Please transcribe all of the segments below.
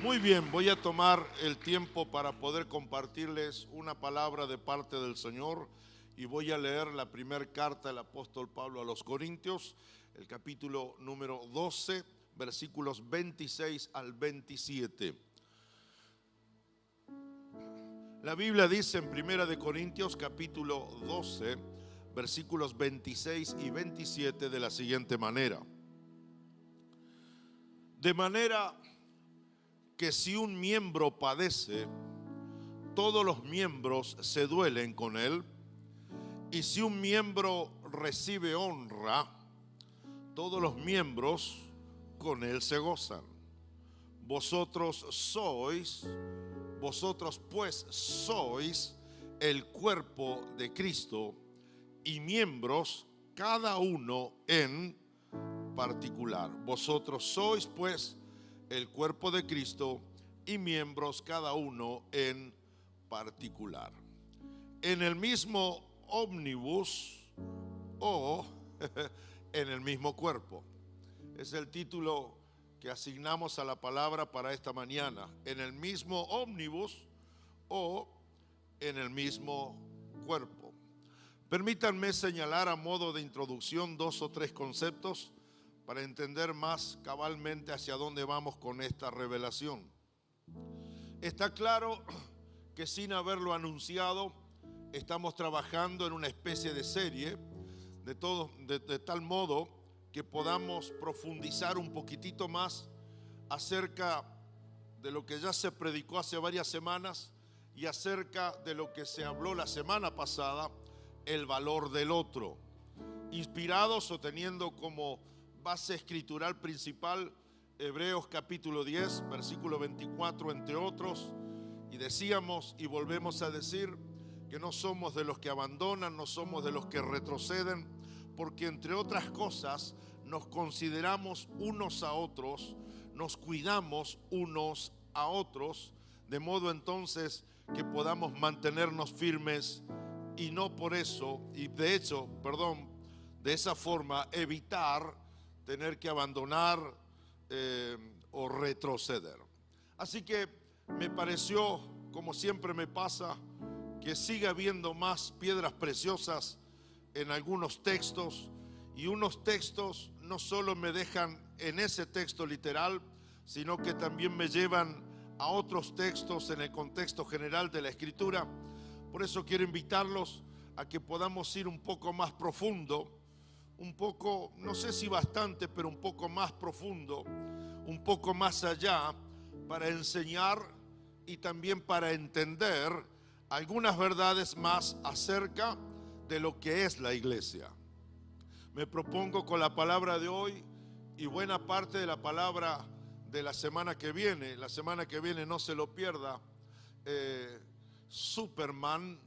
Muy bien, voy a tomar el tiempo para poder compartirles una palabra de parte del Señor y voy a leer la primera carta del apóstol Pablo a los Corintios, el capítulo número 12, versículos 26 al 27. La Biblia dice en 1 de Corintios capítulo 12, versículos 26 y 27 de la siguiente manera. De manera que si un miembro padece, todos los miembros se duelen con él, y si un miembro recibe honra, todos los miembros con él se gozan. Vosotros pues sois el cuerpo de Cristo y miembros cada uno en particular. Vosotros sois pues el cuerpo de Cristo y miembros cada uno en particular. En el mismo ómnibus o en el mismo cuerpo. Es el título que asignamos a la palabra para esta mañana. En el mismo ómnibus o en el mismo cuerpo. Permítanme señalar a modo de introducción 2 o 3 conceptos para entender más cabalmente hacia dónde vamos con esta revelación. Está claro que sin haberlo anunciado, estamos trabajando en una especie de serie de tal modo que podamos profundizar un poquitito más acerca de lo que ya se predicó hace varias semanas y acerca de lo que se habló la semana pasada, el valor del otro, inspirados o teniendo como base escritural principal Hebreos capítulo 10, versículo 24, entre otros. Y decíamos y volvemos a decir que no somos de los que abandonan, no somos de los que retroceden, porque entre otras cosas nos consideramos unos a otros, nos cuidamos unos a otros, de modo entonces que podamos mantenernos firmes y no por eso, y de hecho, de esa forma evitar tener que abandonar o retroceder. Así que me pareció, como siempre me pasa, que sigue habiendo más piedras preciosas en algunos textos, y unos textos no solo me dejan en ese texto literal, sino que también me llevan a otros textos en el contexto general de la Escritura. Por eso quiero invitarlos a que podamos ir un poco más profundo, un poco, no sé si bastante, pero un poco más profundo, un poco más allá, para enseñar y también para entender algunas verdades más acerca de lo que es la iglesia. Me propongo con la palabra de hoy y buena parte de la palabra de la semana que viene no se lo pierda. Superman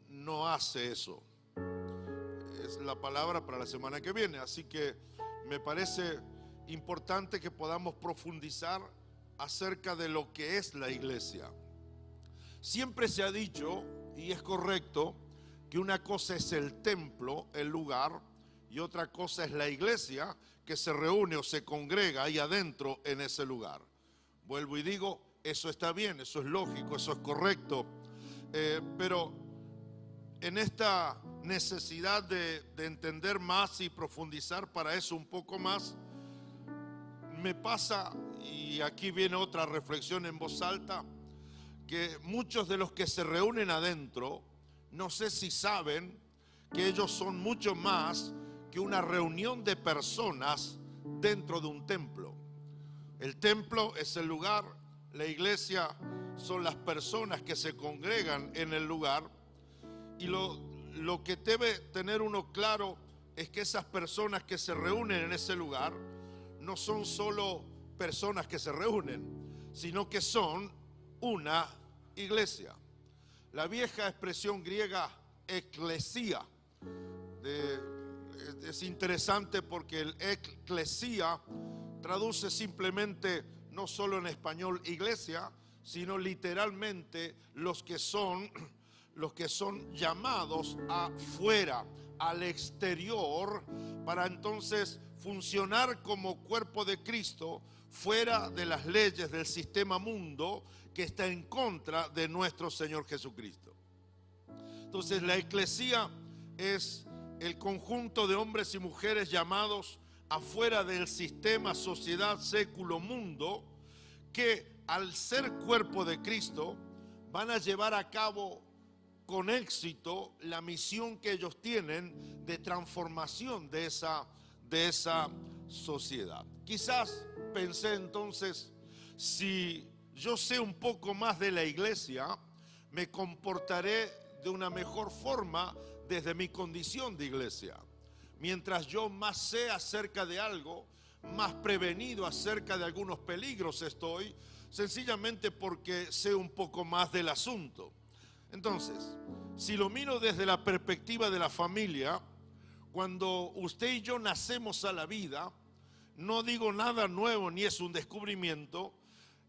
no hace eso. Es la palabra para la semana que viene, así que me parece importante que podamos profundizar acerca de lo que es la iglesia. Siempre se ha dicho, y es correcto, que una cosa es el templo, el lugar, y otra cosa es la iglesia que se reúne o se congrega ahí adentro en ese lugar. Vuelvo y digo, eso está bien, eso es lógico, eso es correcto, pero en esta necesidad de entender más y profundizar para eso un poco más, me pasa, y aquí viene otra reflexión en voz alta, que muchos de los que se reúnen adentro, no sé si saben que ellos son mucho más que una reunión de personas dentro de un templo. El templo es el lugar, la iglesia son las personas que se congregan en el lugar, y lo que debe tener uno claro es que esas personas que se reúnen en ese lugar no son solo personas que se reúnen, sino que son una iglesia. La vieja expresión griega eclesia es interesante porque el eclesia traduce simplemente no solo en español iglesia, sino literalmente los que son llamados afuera, al exterior, para entonces funcionar como cuerpo de Cristo, fuera de las leyes del sistema mundo que está en contra de nuestro Señor Jesucristo. Entonces la eclesía es el conjunto de hombres y mujeres llamados afuera del sistema, sociedad, século, mundo, que al ser cuerpo de Cristo van a llevar a cabo con éxito la misión que ellos tienen de transformación de esa sociedad. Quizás pensé entonces, si yo sé un poco más de la iglesia, me comportaré de una mejor forma desde mi condición de iglesia. Mientras yo más sé acerca de algo, más prevenido acerca de algunos peligros estoy, sencillamente porque sé un poco más del asunto. Entonces, si lo miro desde la perspectiva de la familia, cuando usted y yo nacemos a la vida, no digo nada nuevo ni es un descubrimiento,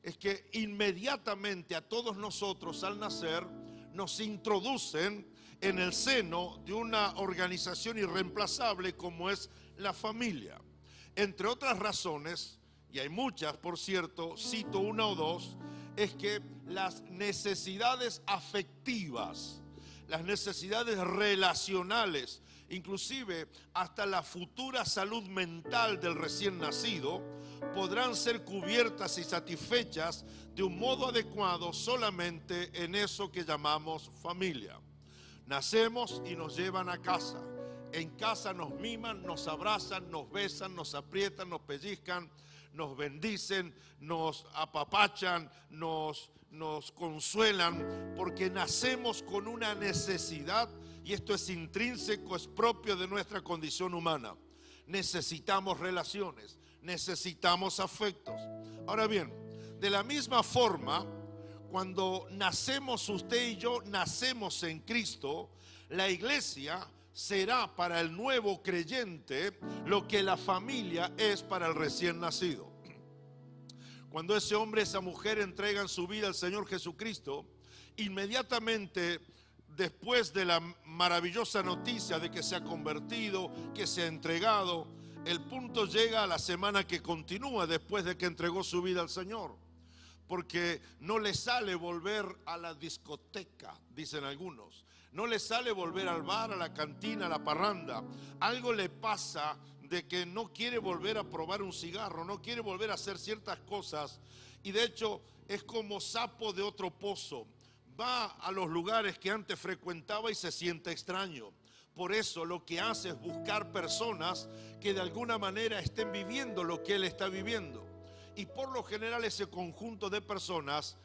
es que inmediatamente a todos nosotros al nacer nos introducen en el seno de una organización irreemplazable como es la familia. Entre otras razones, y hay muchas por cierto, cito una o dos, es que las necesidades afectivas, las necesidades relacionales, inclusive hasta la futura salud mental del recién nacido, podrán ser cubiertas y satisfechas de un modo adecuado solamente en eso que llamamos familia. Nacemos y nos llevan a casa. En casa nos miman, nos abrazan, nos besan, nos aprietan, nos pellizcan, nos bendicen, nos apapachan, nos consuelan, porque nacemos con una necesidad, y esto es intrínseco, es propio de nuestra condición humana. Necesitamos relaciones, necesitamos afectos. Ahora bien, de la misma forma, cuando nacemos usted y yo, nacemos en Cristo, la iglesia será para el nuevo creyente lo que la familia es para el recién nacido. Cuando ese hombre, esa mujer entregan su vida al Señor Jesucristo, inmediatamente después de la maravillosa noticia de que se ha convertido, que se ha entregado, el punto llega a la semana que continúa después de que entregó su vida al Señor. Porque no le sale volver a la discoteca, dicen algunos. No le sale volver al bar, a la cantina, a la parranda. Algo le pasa de que no quiere volver a probar un cigarro, no quiere volver a hacer ciertas cosas. Y de hecho es como sapo de otro pozo. Va a los lugares que antes frecuentaba y se siente extraño. Por eso lo que hace es buscar personas que de alguna manera estén viviendo lo que él está viviendo. Y por lo general ese conjunto de personas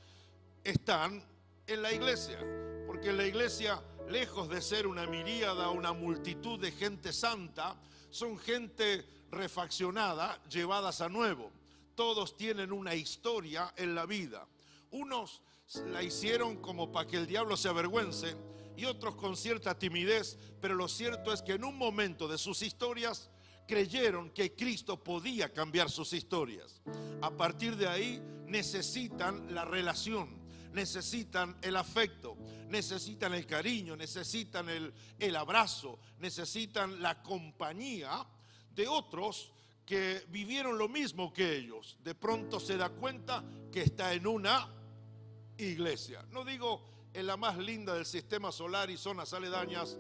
están en la iglesia. Porque la iglesia, lejos de ser una miríada, una multitud de gente santa, son gente refaccionada, llevadas a nuevo. Todos tienen una historia en la vida. Unos la hicieron como para que el diablo se avergüence y otros con cierta timidez, pero lo cierto es que en un momento de sus historias creyeron que Cristo podía cambiar sus historias. A partir de ahí necesitan la relación, necesitan el afecto, necesitan el cariño, necesitan el abrazo, necesitan la compañía de otros que vivieron lo mismo que ellos. De pronto se da cuenta que está en una iglesia. No digo en la más linda del sistema solar y zonas aledañas,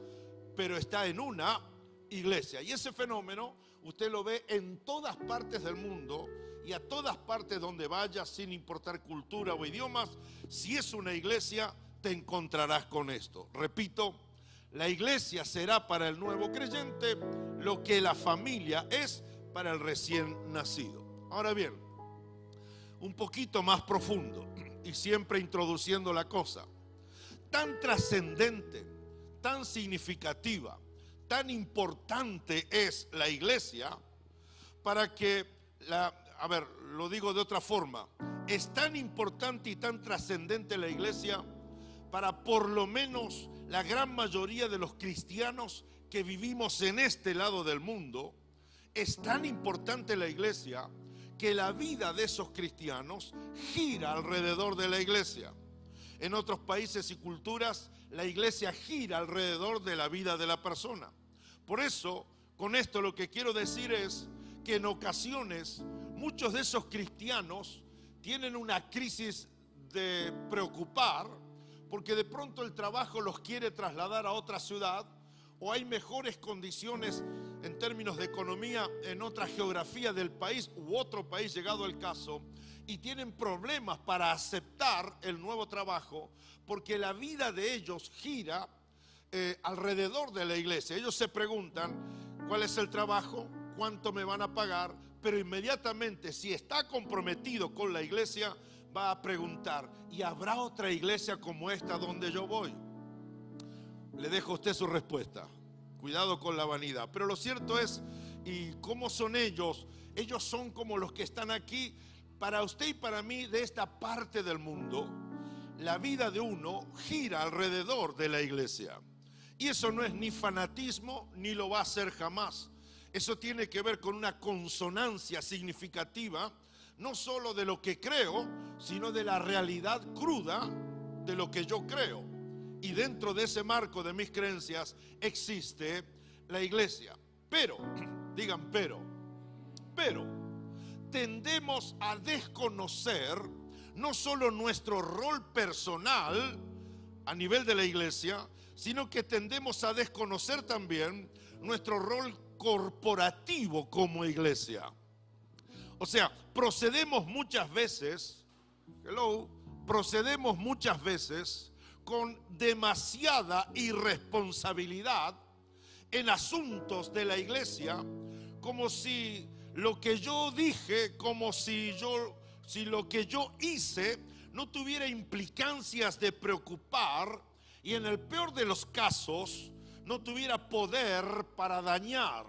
pero está en una iglesia. Y ese fenómeno usted lo ve en todas partes del mundo y a todas partes donde vayas, sin importar cultura o idiomas. Si es una iglesia, te encontrarás con esto. Repito, la iglesia será para el nuevo creyente lo que la familia es para el recién nacido. Ahora bien, un poquito más profundo y siempre introduciendo la cosa. Tan trascendente, tan significativa, tan importante es la iglesia para que lo digo de otra forma, es tan importante y tan trascendente la iglesia para por lo menos la gran mayoría de los cristianos que vivimos en este lado del mundo. Es tan importante la iglesia que la vida de esos cristianos gira alrededor de la iglesia. En otros países y culturas, la iglesia gira alrededor de la vida de la persona. Por eso, con esto lo que quiero decir es que en ocasiones muchos de esos cristianos tienen una crisis de preocupar porque de pronto el trabajo los quiere trasladar a otra ciudad, o hay mejores condiciones en términos de economía en otra geografía del país u otro país llegado el caso, y tienen problemas para aceptar el nuevo trabajo porque la vida de ellos gira alrededor de la iglesia. Ellos se preguntan: ¿cuál es el trabajo? ¿Cuánto me van a pagar? Pero inmediatamente, si está comprometido con la iglesia, va a preguntar: ¿y habrá otra iglesia como esta donde yo voy? Le dejo a usted su respuesta. Cuidado con la vanidad. Pero lo cierto es, ¿y cómo son ellos? Ellos son como los que están aquí. Para usted y para mí, de esta parte del mundo, la vida de uno gira alrededor de la iglesia. Y eso no es ni fanatismo, ni lo va a ser jamás. Eso tiene que ver con una consonancia significativa, no solo de lo que creo, sino de la realidad cruda de lo que yo creo. Y dentro de ese marco de mis creencias existe la iglesia. Pero, digan pero, tendemos a desconocer no solo nuestro rol personal a nivel de la iglesia, sino que tendemos a desconocer también nuestro rol corporativo como iglesia. O sea, procedemos muchas veces con demasiada irresponsabilidad en asuntos de la iglesia, como si lo que yo dije, como si lo que yo hice no tuviera implicancias de preocupar, y en el peor de los casos no tuviera poder para dañar.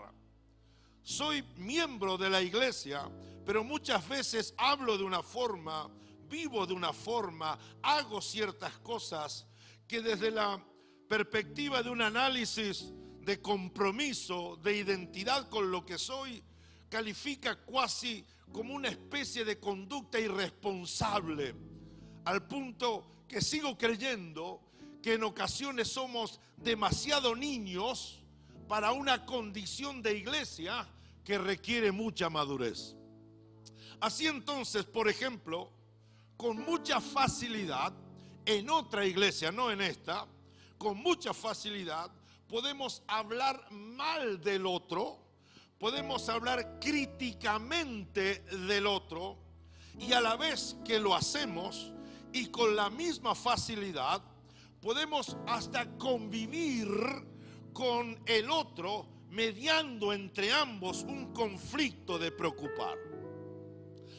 Soy miembro de la iglesia, pero muchas veces hablo de una forma, vivo de una forma, hago ciertas cosas que desde la perspectiva de un análisis de compromiso, de identidad con lo que soy, califica casi como una especie de conducta irresponsable, al punto que sigo creyendo que en ocasiones somos demasiado niños para una condición de iglesia que requiere mucha madurez. Así entonces, por ejemplo, con mucha facilidad, en otra iglesia, no en esta, con mucha facilidad podemos hablar mal del otro, podemos hablar críticamente del otro, y a la vez que lo hacemos y con la misma facilidad, podemos hasta convivir con el otro, mediando entre ambos un conflicto de preocupar.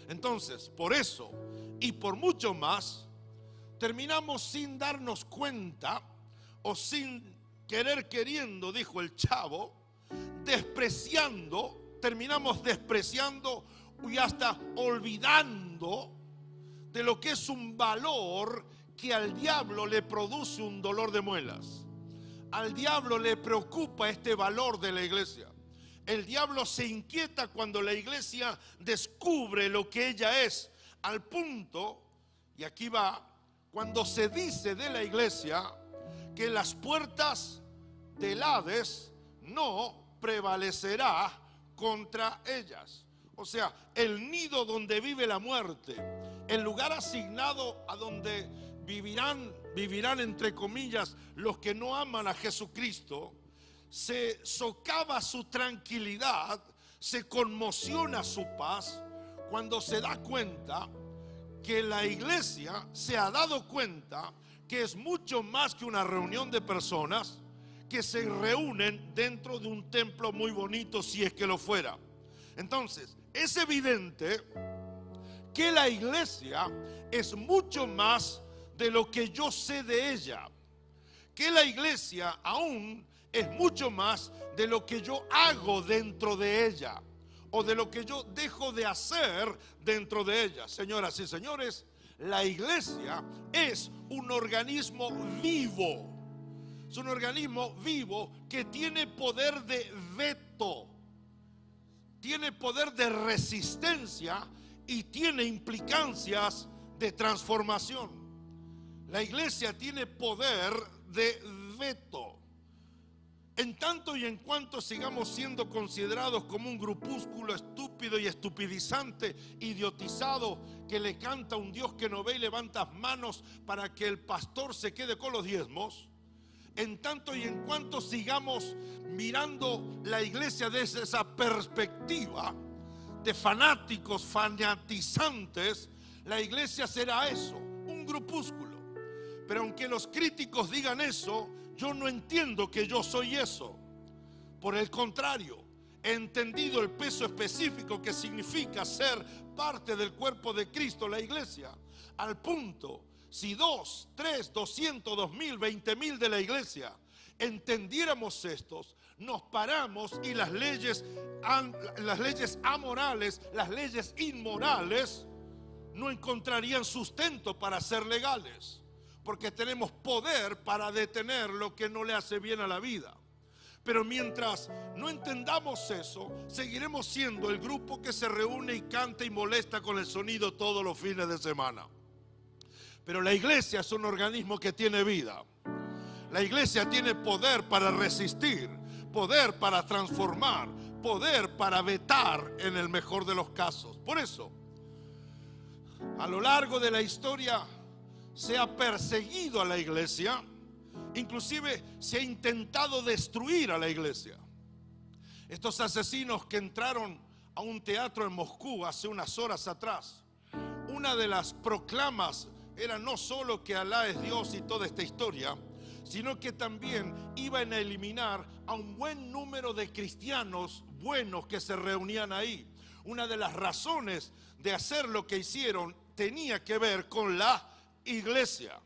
Entonces, por eso y por mucho más, terminamos sin darnos cuenta, o sin querer queriendo, dijo el Chavo, terminamos despreciando y hasta olvidando de lo que es un valor que al diablo le produce un dolor de muelas. Al diablo le preocupa este valor de la iglesia. El diablo se inquieta cuando la iglesia descubre lo que ella es, al punto, y aquí va, cuando se dice de la iglesia que las puertas del Hades no prevalecerá contra ellas. O sea, el nido donde vive la muerte, el lugar asignado a donde vivirán entre comillas los que no aman a Jesucristo, se socava su tranquilidad, se conmociona su paz cuando se da cuenta que la iglesia se ha dado cuenta que es mucho más que una reunión de personas que se reúnen dentro de un templo muy bonito, si es que lo fuera. Entonces, es evidente que la iglesia es mucho más de lo que yo sé de ella, que la iglesia aún es mucho más de lo que yo hago dentro de ella, o de lo que yo dejo de hacer dentro de ella. Señoras y señores, la iglesia es un organismo vivo. Es un organismo vivo que tiene poder de veto, tiene poder de resistencia y tiene implicancias de transformación. La iglesia tiene poder de veto. En tanto y en cuanto sigamos siendo considerados como un grupúsculo estúpido y estupidizante, idiotizado, que le canta a un Dios que no ve y levanta manos para que el pastor se quede con los diezmos, en tanto y en cuanto sigamos mirando la iglesia desde esa perspectiva de fanáticos, fanatizantes, la iglesia será eso, un grupúsculo. Pero aunque los críticos digan eso, yo no entiendo que yo soy eso. Por el contrario, he entendido el peso específico que significa ser parte del cuerpo de Cristo, la iglesia. Al punto, si 2, 3, 200, 2000, 20,000 de la iglesia entendiéramos estos, nos paramos y las leyes amorales, las leyes inmorales, no encontrarían sustento para ser legales. Porque tenemos poder para detener lo que no le hace bien a la vida. Pero mientras no entendamos eso, seguiremos siendo el grupo que se reúne y canta y molesta con el sonido todos los fines de semana. Pero la iglesia es un organismo que tiene vida. La iglesia tiene poder para resistir, poder para transformar, poder para vetar en el mejor de los casos. Por eso, a lo largo de la historia, se ha perseguido a la iglesia, inclusive se ha intentado destruir a la iglesia. Estos asesinos que entraron a un teatro en Moscú hace unas horas atrás, una de las proclamas era no solo que Alá es Dios y toda esta historia, sino que también iban a eliminar a un buen número de cristianos buenos que se reunían ahí. Una de las razones de hacer lo que hicieron tenía que ver con la iglesia,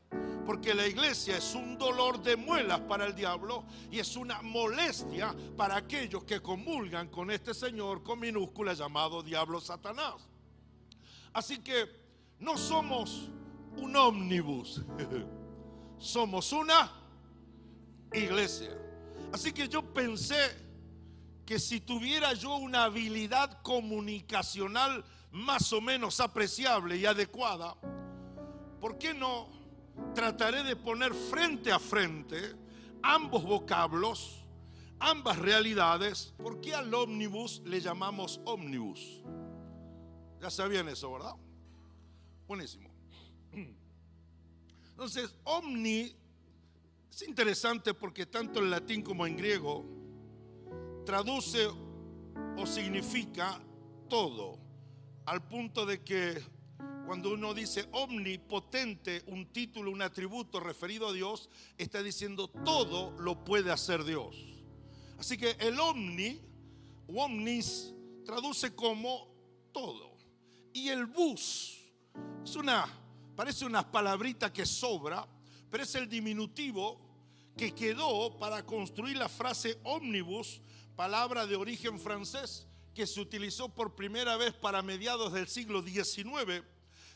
porque la iglesia es un dolor de muelas para el diablo y es una molestia para aquellos que comulgan con este señor con minúscula llamado diablo Satanás. Así que no somos un ómnibus, somos una iglesia. Así que yo pensé que si tuviera yo una habilidad comunicacional más o menos apreciable y adecuada, ¿por qué no trataré de poner frente a frente ambos vocablos, ambas realidades? ¿Por qué al ómnibus le llamamos ómnibus? Ya sabían eso, ¿verdad? Buenísimo. Entonces, omni es interesante porque tanto en latín como en griego traduce o significa todo, al punto de que cuando uno dice omnipotente, un título, un atributo referido a Dios, está diciendo todo lo puede hacer Dios. Así que el omni, o omnis, traduce como todo. Y el bus, parece una palabrita que sobra, pero es el diminutivo que quedó para construir la frase ómnibus, palabra de origen francés, que se utilizó por primera vez para mediados del siglo XIX.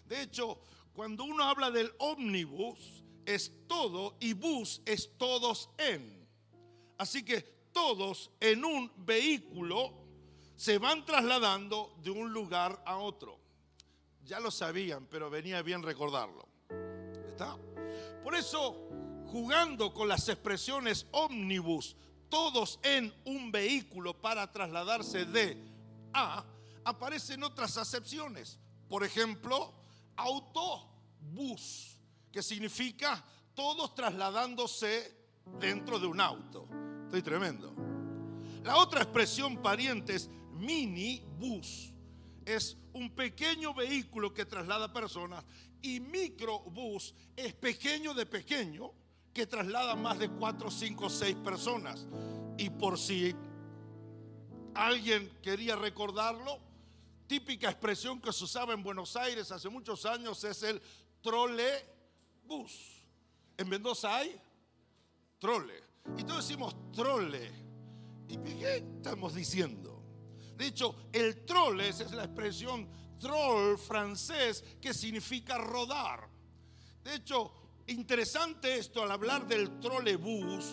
De hecho, cuando uno habla del ómnibus, es todo y bus es todos en. Así que todos en un vehículo se van trasladando de un lugar a otro. Ya lo sabían, pero venía bien recordarlo. ¿Está? Por eso, jugando con las expresiones ómnibus, todos en un vehículo para trasladarse de a, aparecen otras acepciones. Por ejemplo, autobús, que significa todos trasladándose dentro de un auto. Estoy tremendo. La otra expresión pariente es minibús. Es un pequeño vehículo que traslada personas, y microbús es pequeño de pequeño que traslada más de 4, 5, 6 personas. Y por si alguien quería recordarlo, típica expresión que se usaba en Buenos Aires hace muchos años es el trolebús. En Mendoza hay trole. Y todos decimos trole. ¿Y qué estamos diciendo? De hecho, el troles es la expresión troll francés que significa rodar. De hecho, interesante esto al hablar del trolebús,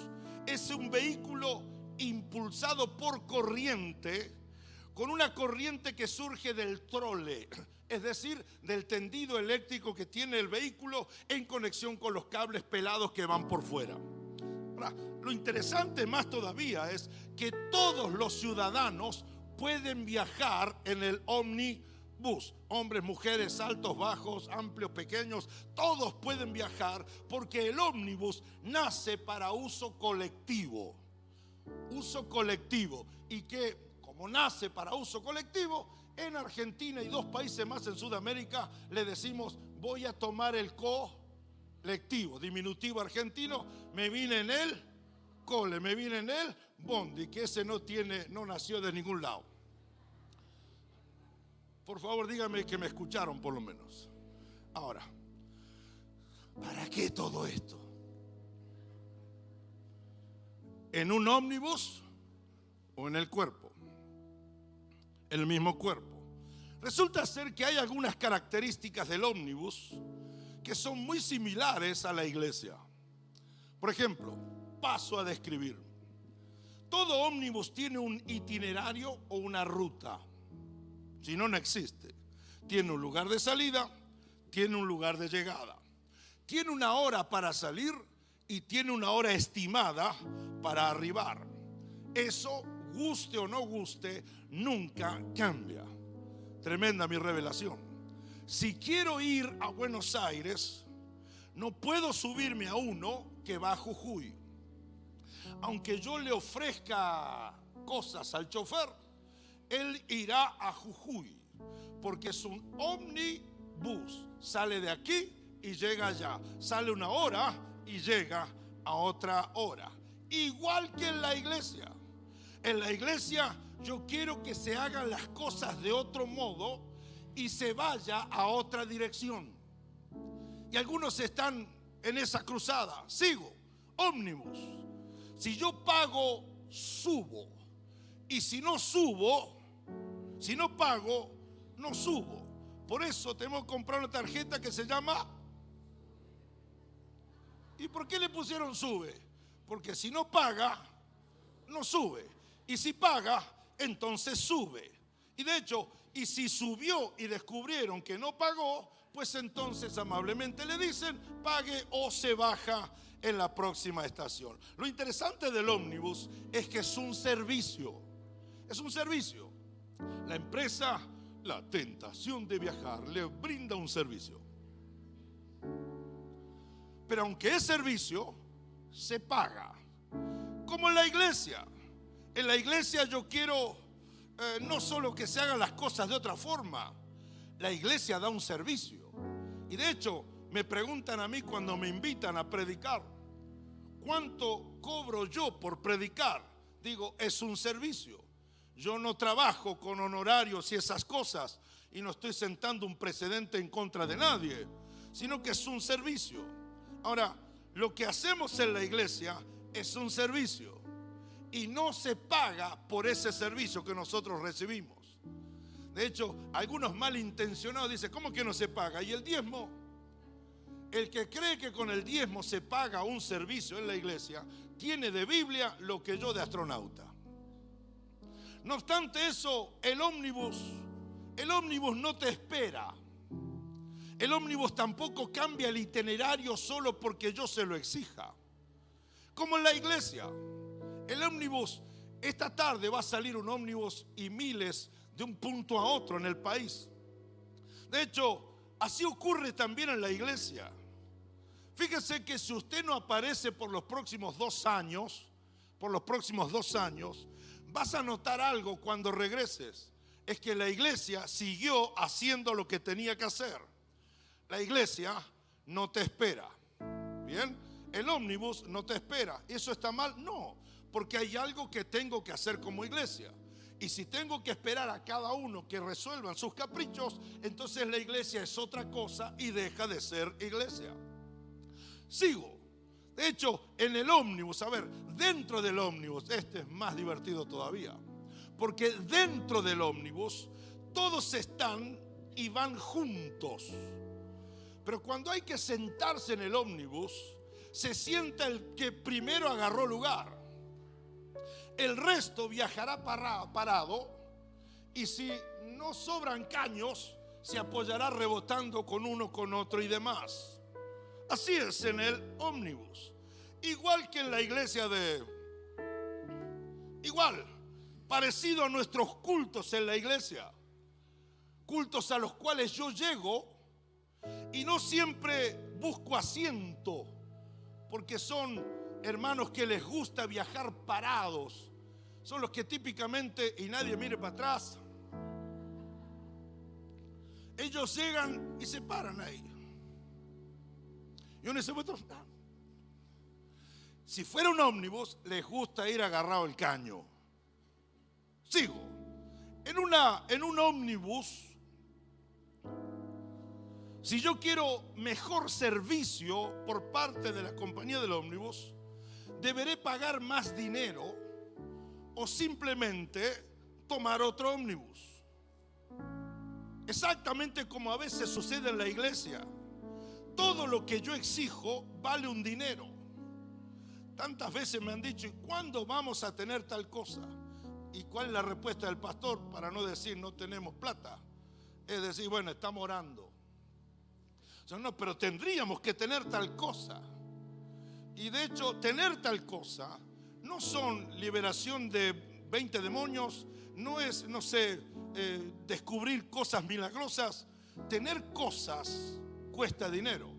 es un vehículo impulsado por corriente, con una corriente que surge del trole, es decir, del tendido eléctrico que tiene el vehículo en conexión con los cables pelados que van por fuera. Ahora, lo interesante más todavía es que todos los ciudadanos pueden viajar en el ómnibus. Hombres, mujeres, altos, bajos, amplios, pequeños, todos pueden viajar porque el ómnibus nace para uso colectivo. Uso colectivo. Y que como nace para uso colectivo, en Argentina y 2 países más en Sudamérica le decimos: voy a tomar el colectivo, diminutivo argentino, me vine en el cole, me vine en el bondi, que ese no nació de ningún lado. Por favor, dígame que me escucharon por lo menos. Ahora, ¿para qué todo esto? ¿En un ómnibus o en el cuerpo? El mismo cuerpo. Resulta ser que hay algunas características del ómnibus que son muy similares a la iglesia. Por ejemplo, paso a describir. Todo ómnibus tiene un itinerario o una ruta. Si no, no existe. Tiene un lugar de salida, tiene un lugar de llegada. Tiene una hora para salir y tiene una hora estimada para arribar. Eso, guste o no guste, nunca cambia. Tremenda mi revelación. Si quiero ir a Buenos Aires, no puedo subirme a uno que va a Jujuy. Aunque yo le ofrezca cosas al chofer, él irá a Jujuy, porque es un ómnibus. Sale de aquí y llega allá. Sale una hora y llega a otra hora. Igual que en la iglesia. En la iglesia yo quiero que se hagan las cosas de otro modo y se vaya a otra dirección. Y algunos están en esa cruzada. Sigo, ómnibus. Si yo pago, subo. Y si no subo, si no pago, no subo. Por eso tenemos que comprar una tarjeta que se llama... ¿Y por qué le pusieron sube? Porque si no paga, no sube. Y si paga, entonces sube. Y de hecho, y si subió y descubrieron que no pagó, pues entonces amablemente le dicen: pague o se baja en la próxima estación. Lo interesante del ómnibus es que es un servicio. Es un servicio. La empresa, La Tentación de Viajar, le brinda un servicio. Pero aunque es servicio, se paga. Como en la iglesia. En la iglesia yo quiero no solo que se hagan las cosas de otra forma. La iglesia da un servicio. Y de hecho me preguntan a mí cuando me invitan a predicar: ¿cuánto cobro yo por predicar? Digo, es un servicio. Yo no trabajo con honorarios y esas cosas, y no estoy sentando un precedente en contra de nadie, sino que es un servicio. Ahora, lo que hacemos en la iglesia es un servicio y no se paga por ese servicio que nosotros recibimos. De hecho, algunos malintencionados dicen: ¿cómo que no se paga? ¿Y el diezmo? El que cree que con el diezmo se paga un servicio en la iglesia tiene de Biblia lo que yo de astronauta. No obstante eso, el ómnibus no te espera. El ómnibus tampoco cambia el itinerario solo porque yo se lo exija. Como en la iglesia, el ómnibus, esta tarde va a salir un ómnibus y miles de un punto a otro en el país. De hecho, así ocurre también en la iglesia. Fíjese que si usted no aparece por los próximos 2 años, vas a notar algo cuando regreses. Es que la iglesia siguió haciendo lo que tenía que hacer. La iglesia no te espera. ¿Bien? El ómnibus no te espera. ¿Eso está mal? No, porque hay algo que tengo que hacer como iglesia. Y si tengo que esperar a cada uno que resuelvan sus caprichos, entonces la iglesia es otra cosa y deja de ser iglesia. Sigo. De hecho, en el ómnibus, dentro del ómnibus, este es más divertido todavía. Porque dentro del ómnibus todos están y van juntos. Pero cuando hay que sentarse en el ómnibus, se sienta el que primero agarró lugar. El resto viajará parado, y si no sobran caños, se apoyará rebotando con uno, con otro y demás. Así es en el ómnibus. igual que en la iglesia igual, parecido a nuestros cultos en la iglesia. Cultos a los cuales yo llego y no siempre busco asiento, porque son hermanos que les gusta viajar parados. Son los que típicamente, y nadie mire para atrás, ellos llegan y se paran ahí. Y uno dice, bueno, si fuera un ómnibus, les gusta ir agarrado el caño. Sigo. En un ómnibus, si yo quiero mejor servicio por parte de la compañía del ómnibus, deberé pagar más dinero o simplemente tomar otro ómnibus. Exactamente como a veces sucede en la iglesia. Todo lo que yo exijo vale un dinero. Tantas veces me han dicho, ¿y cuándo vamos a tener tal cosa? ¿Y cuál es la respuesta del pastor? Para no decir no tenemos plata, es decir, bueno, estamos orando. O sea, no, pero tendríamos que tener tal cosa. Y de hecho, tener tal cosa no son liberación de 20 demonios, no es, no sé, descubrir cosas milagrosas. Tener cosas cuesta dinero.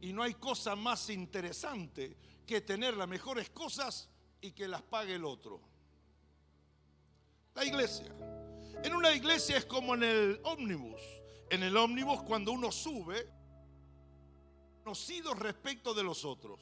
Y no hay cosa más interesante que tener las mejores cosas y que las pague el otro. La iglesia. En una iglesia es como en el ómnibus. En el ómnibus, cuando uno sube, conocido respecto de los otros.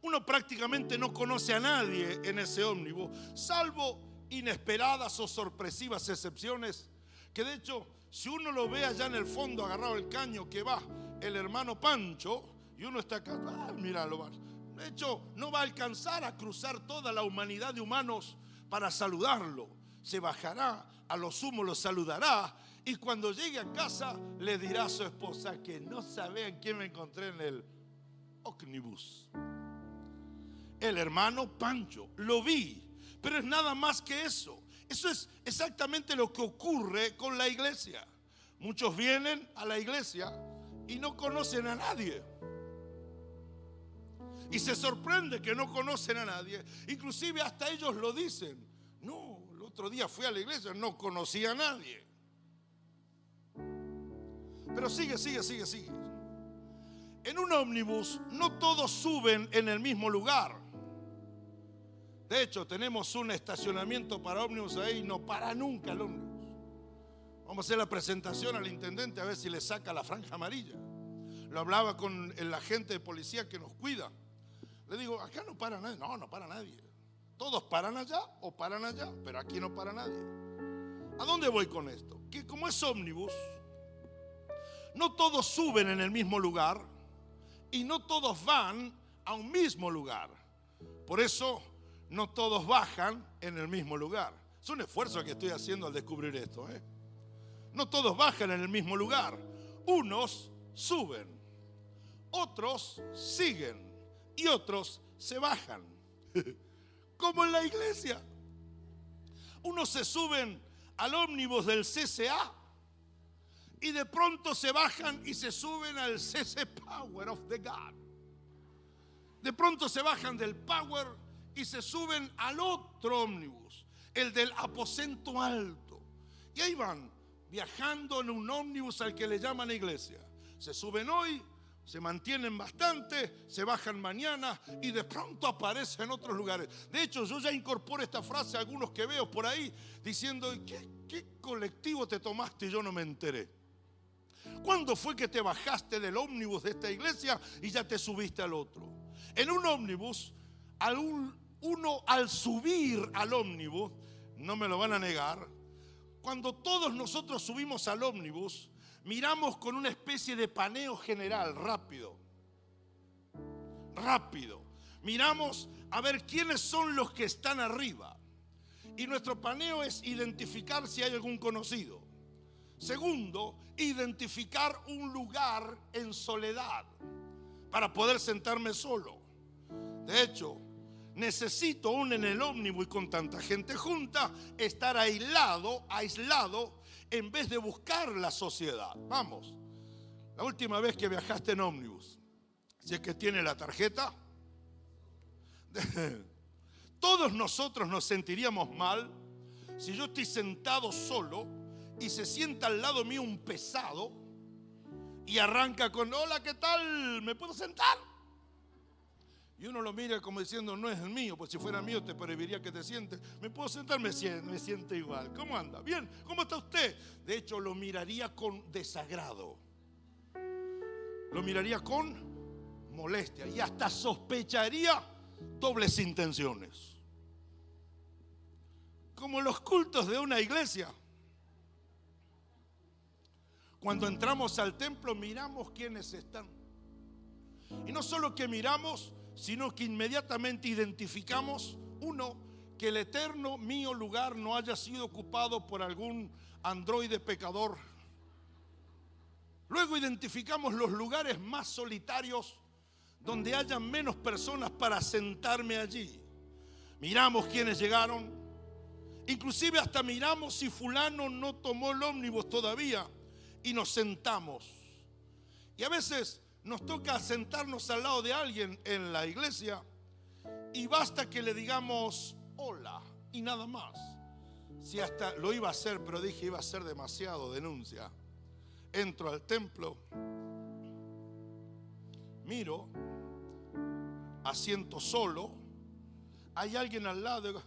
Uno prácticamente no conoce a nadie en ese ómnibus, salvo inesperadas o sorpresivas excepciones, que de hecho, si uno lo ve allá en el fondo agarrado el caño, que va el hermano Pancho, y uno está acá, míralo, de hecho no va a alcanzar a cruzar toda la humanidad de humanos para saludarlo. Se bajará, a lo sumo lo saludará, y cuando llegue a casa le dirá a su esposa que no sabe en quién me encontré en el ómnibus. El hermano Pancho, lo vi, pero es nada más que eso. Eso es exactamente lo que ocurre con la iglesia. Muchos vienen a la iglesia y no conocen a nadie. Y se sorprende que no conocen a nadie. Inclusive hasta ellos lo dicen. No, el otro día fui a la iglesia, no conocí a nadie. Pero sigue. En un ómnibus no todos suben en el mismo lugar. De hecho, tenemos un estacionamiento para ómnibus ahí y no para nunca el ómnibus. Vamos a hacer la presentación al intendente a ver si le saca la franja amarilla. Lo hablaba con el agente de policía que nos cuida. Le digo, acá no para nadie. No para nadie. Todos paran allá o paran allá, pero aquí no para nadie. ¿A dónde voy con esto? Que como es ómnibus, no todos suben en el mismo lugar y no todos van a un mismo lugar. Por eso no todos bajan en el mismo lugar. Es un esfuerzo que estoy haciendo al descubrir esto, ¿eh? No todos bajan en el mismo lugar. Unos suben, otros siguen y otros se bajan. Como en la iglesia. Unos se suben al ómnibus del CCA y de pronto se bajan y se suben al CC Power of the God. De pronto se bajan del Power y se suben al otro ómnibus, el del aposento alto. Y ahí van, viajando en un ómnibus al que le llaman iglesia. Se suben hoy, se mantienen bastante, se bajan mañana y de pronto aparecen en otros lugares. De hecho, yo ya incorporo esta frase a algunos que veo por ahí diciendo, ¿qué colectivo te tomaste y yo no me enteré? ¿Cuándo fue que te bajaste del ómnibus de esta iglesia y ya te subiste al otro? En un ómnibus, uno al subir al ómnibus, no me lo van a negar, cuando todos nosotros subimos al ómnibus, miramos con una especie de paneo general, rápido. Miramos a ver quiénes son los que están arriba. Y nuestro paneo es identificar si hay algún conocido. Segundo, identificar un lugar en soledad para poder sentarme solo. De hecho, necesito aún en el ómnibus y con tanta gente junta, estar aislado, en vez de buscar la sociedad. Vamos, la última vez que viajaste en ómnibus, Si es que tiene la tarjeta. Todos nosotros nos sentiríamos mal si yo estoy sentado solo y se sienta al lado mío un pesado y arranca con: hola, ¿qué tal? ¿Me puedo sentar? Y uno lo mira como diciendo: no es el mío, pues si fuera mío te prohibiría que te sientes. ¿Me puedo sentar? Me siento igual. ¿Cómo anda? Bien. ¿Cómo está usted? De hecho, lo miraría con desagrado. Lo miraría con molestia y hasta sospecharía dobles intenciones. Como los cultos de una iglesia. Cuando entramos al templo miramos quiénes están. Y no solo que miramos, sino que inmediatamente identificamos, uno, que el eterno mío lugar no haya sido ocupado por algún androide pecador. Luego identificamos los lugares más solitarios donde haya menos personas para sentarme allí. Miramos quiénes llegaron. Inclusive hasta miramos si fulano no tomó el ómnibus todavía y nos sentamos. Y a veces nos toca sentarnos al lado de alguien en la iglesia y basta que le digamos hola y nada más. Si hasta lo iba a hacer, pero dije iba a ser demasiado denuncia. Entro al templo, miro, asiento solo, hay alguien al lado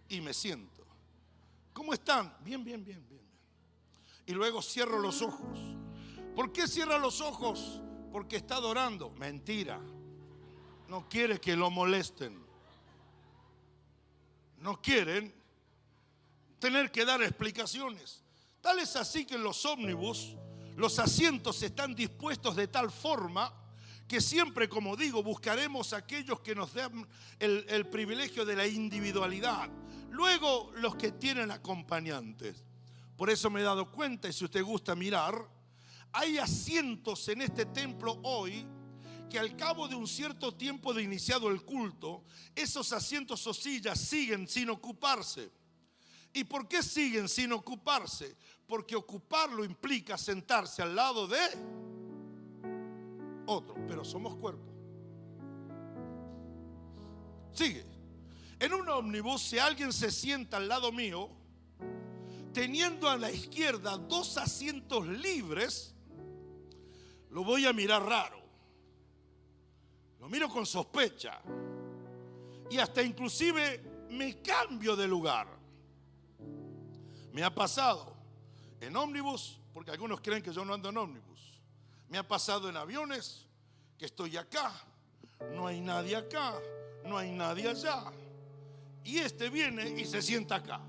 y me siento. ¿Cómo están? Bien, bien, bien, bien. Y luego cierro los ojos. ¿Por qué cierra los ojos? Porque está adorando. Mentira. No quiere que lo molesten. No quieren tener que dar explicaciones. Tal es así que en los ómnibus los asientos están dispuestos de tal forma que siempre, como digo, buscaremos a aquellos que nos den el privilegio de la individualidad. Luego los que tienen acompañantes. Por eso me he dado cuenta, y si usted gusta mirar, hay asientos en este templo hoy que al cabo de un cierto tiempo de iniciado el culto, esos asientos o sillas siguen sin ocuparse. ¿Y por qué siguen sin ocuparse? Porque ocuparlo implica sentarse al lado de otro, pero somos cuerpo. Sigue. En un ómnibus, si alguien se sienta al lado mío, teniendo a la izquierda 2 asientos libres, lo voy a mirar raro. Lo miro con sospecha. Y hasta inclusive me cambio de lugar. Me ha pasado en ómnibus, porque algunos creen que yo no ando en ómnibus. Me ha pasado en aviones, que estoy acá, no hay nadie acá, no hay nadie allá. Y este viene y se sienta acá.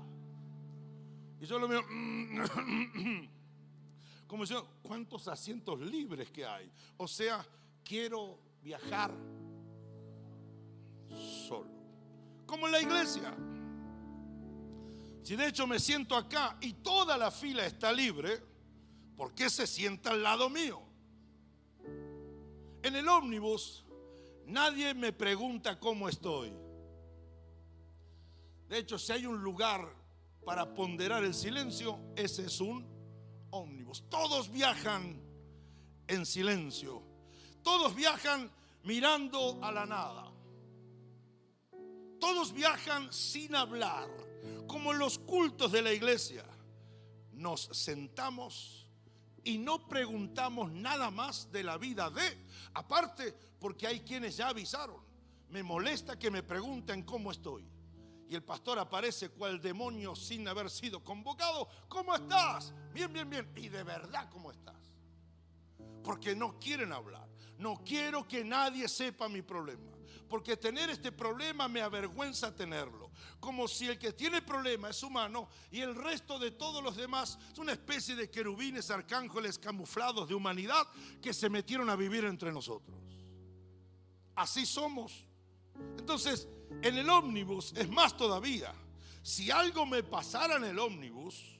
Y yo lo miro, como diciendo, ¿cuántos asientos libres que hay? O sea, quiero viajar solo. Como en la iglesia. Si de hecho me siento acá y toda la fila está libre, ¿por qué se sienta al lado mío? En el ómnibus nadie me pregunta cómo estoy. De hecho, si hay un lugar para ponderar el silencio, ese es un ómnibus. Todos viajan en silencio. Todos viajan mirando a la nada. Todos viajan sin hablar. Como en los cultos de la iglesia, nos sentamos y no preguntamos nada más de la vida de. Aparte, porque hay quienes ya avisaron. Me molesta que me pregunten cómo estoy. Y el pastor aparece cual demonio sin haber sido convocado. ¿Cómo estás? Bien, bien, bien. Y de verdad, ¿cómo estás? Porque no quieren hablar. No quiero que nadie sepa mi problema. Porque tener este problema me avergüenza tenerlo. Como si el que tiene problema es humano y el resto de todos los demás es una especie de querubines, arcángeles camuflados de humanidad que se metieron a vivir entre nosotros. Así somos. Entonces, en el ómnibus es más todavía. Si algo me pasara en el ómnibus,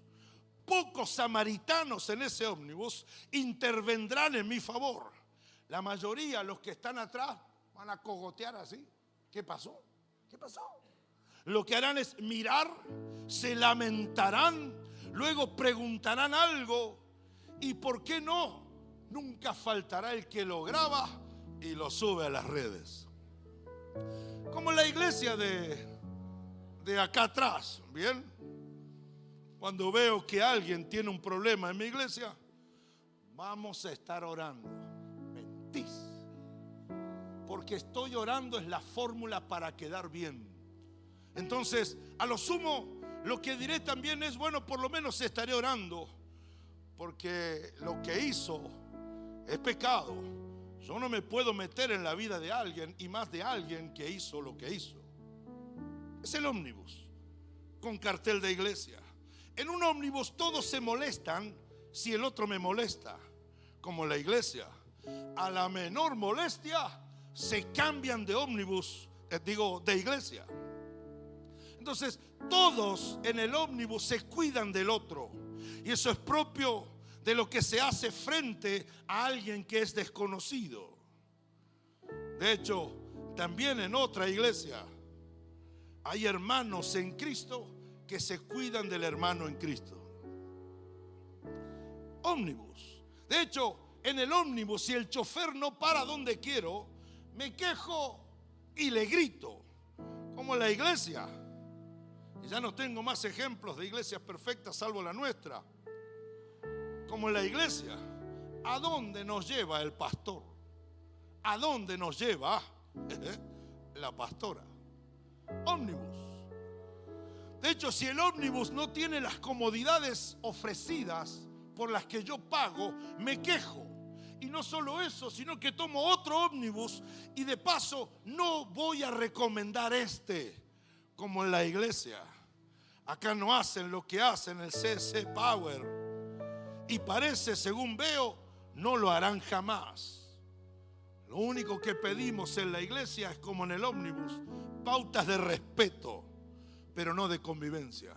pocos samaritanos en ese ómnibus intervendrán en mi favor. La mayoría, los que están atrás, van a cogotear así. ¿Qué pasó? ¿Qué pasó? Lo que harán es mirar, se lamentarán, luego preguntarán algo. ¿Y por qué no? nunca faltará el que lo graba y lo sube a las redes. Como la iglesia de acá atrás, ¿bien? Cuando veo que alguien tiene un problema en mi iglesia, vamos a estar orando. Mentís. Porque estoy orando es la fórmula para quedar bien. Entonces, a lo sumo, lo que diré también es, bueno, por lo menos estaré orando, porque lo que hizo es pecado. Yo no me puedo meter en la vida de alguien, y más de alguien que hizo lo que hizo. Es el ómnibus con cartel de iglesia. En un ómnibus todos se molestan si el otro me molesta. Como la iglesia, a la menor molestia se cambian de ómnibus, de iglesia. Entonces todos en el ómnibus se cuidan del otro, y eso es propio de lo que se hace frente a alguien que es desconocido. De hecho, también en otra iglesia hay hermanos en Cristo que se cuidan del hermano en Cristo. Ómnibus. De hecho, en el ómnibus, si el chofer no para donde quiero, me quejo y le grito. Como la iglesia. Y ya no tengo más ejemplos de iglesias perfectas salvo la nuestra. Como la iglesia, ¿a dónde nos lleva el pastor? ¿A dónde nos lleva la pastora? Ómnibus. De hecho, si el ómnibus no tiene las comodidades ofrecidas por las que yo pago, me quejo. Y no solo eso, sino que tomo otro ómnibus y de paso no voy a recomendar como en la iglesia. Acá no hacen lo que hacen el CC Power, y parece, según veo, no lo harán jamás. Lo único que pedimos en la iglesia es, como en el ómnibus, pautas de respeto, pero no de convivencia.